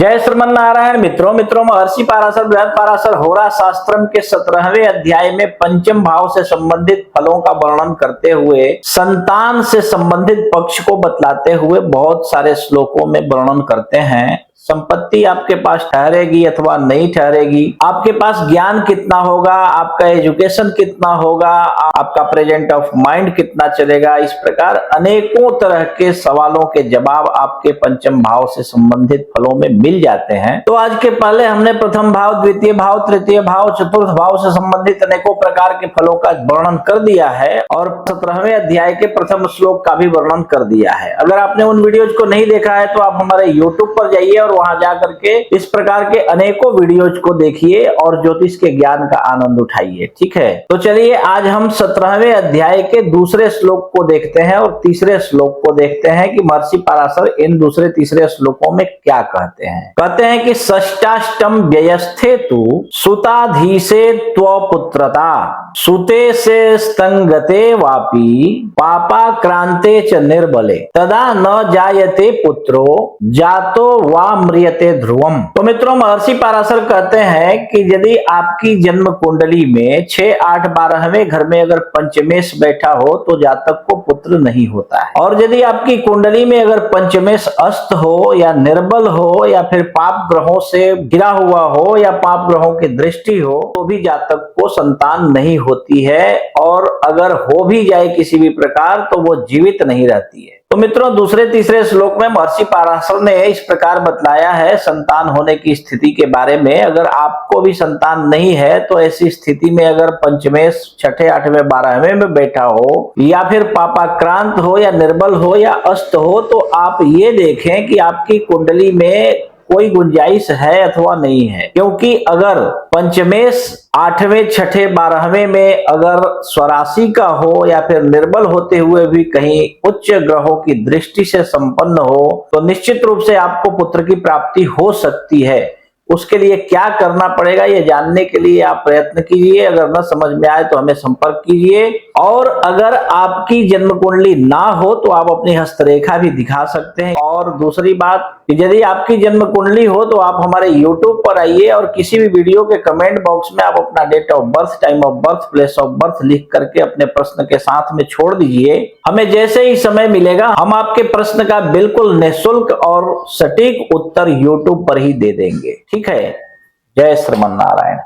जय श्रीमन नारायण। मित्रों महर्षि पाराशर बृहद पाराशर होरा शास्त्रम के 17वें अध्याय में पंचम भाव से संबंधित फलों का वर्णन करते हुए संतान से संबंधित पक्ष को बतलाते हुए बहुत सारे श्लोकों में वर्णन करते हैं। संपत्ति आपके पास ठहरेगी अथवा नहीं ठहरेगी, आपके पास ज्ञान कितना होगा, आपका एजुकेशन कितना होगा, आपका प्रेजेंट ऑफ माइंड कितना चलेगा, इस प्रकार अनेकों तरह के सवालों के जवाब आपके पंचम भाव से संबंधित फलों में मिल जाते हैं। तो आज के पहले हमने प्रथम भाव, द्वितीय भाव, तृतीय भाव, चतुर्थ भाव से संबंधित अनेकों प्रकार के फलों का वर्णन कर दिया है और 17वें अध्याय के प्रथम श्लोक का भी वर्णन कर दिया है। अगर आपने उन वीडियोज को नहीं देखा है तो आप हमारे यूट्यूब पर जाइए और वहां जाकर के इस प्रकार के अनेकों वीडियोज को देखिए और ज्योतिष के ज्ञान का आनंद उठाइए। ठीक है, तो चलिए आज हम 17वें अध्याय के दूसरे श्लोक को देखते हैं और तीसरे श्लोक को देखते हैं कि महर्षि पाराशर इन दूसरे तीसरे श्लोकों में क्या कहते हैं। कहते हैं कि षष्टाष्टम व्ययस्थे तु सुताधीशे त्वपुत्रता सुते से स्तंगते वापि पापाक्रांते च निर्बले तदा न जायते पुत्रो जातो वा म्रियते ध्रुवम। तो मित्रों महर्षि पाराशर कहते हैं कि यदि आपकी जन्म कुंडली में 6, 8, 12वें घर में अगर पंचमेश बैठा हो तो जातक को पुत्र नहीं होता है, और यदि आपकी कुंडली में अगर पंचमेश अस्त हो या निर्बल हो या फिर पाप ग्रहों से घिरा हुआ हो या पाप ग्रहों की दृष्टि हो तो भी जातक को संतान नहीं होती है, और अगर हो भी जाए किसी भी प्रकार तो वो जीवित नहीं रहती है। तो मित्रों दूसरे तीसरे श्लोक में महर्षि पाराशर ने इस प्रकार बतलाया है संतान होने की स्थिति के बारे में। अगर आपको भी संतान नहीं है तो ऐसी स्थिति में अगर पंचमेश 6, 8वें 12वें में बैठा हो या फिर पापाक्रांत हो या निर्बल हो या अस्त हो तो आप ये देखें कि आपकी कुंडली में कोई गुंजाइश है अथवा नहीं है, क्योंकि अगर पंचमेश 8वें, 6ठे, 12वें में अगर स्वराशि का हो या फिर निर्बल होते हुए भी कहीं उच्च ग्रहों की दृष्टि से संपन्न हो तो निश्चित रूप से आपको पुत्र की प्राप्ति हो सकती है। उसके लिए क्या करना पड़ेगा ये जानने के लिए आप प्रयत्न कीजिए। अगर न समझ में आए तो हमें संपर्क कीजिए, और अगर आपकी जन्म कुंडली ना हो तो आप अपनी हस्तरेखा भी दिखा सकते हैं। और दूसरी बात, यदि आपकी जन्म कुंडली हो तो आप हमारे YouTube पर आइए और किसी भी वीडियो के कमेंट बॉक्स में आप अपना date of birth, time of birth, place of birth लिख करके अपने प्रश्न के साथ में छोड़ दीजिए। हमें जैसे ही समय मिलेगा हम आपके प्रश्न का बिल्कुल निःशुल्क और सटीक उत्तर YouTube पर ही दे देंगे। ठीक है, जय श्रीमन नारायण।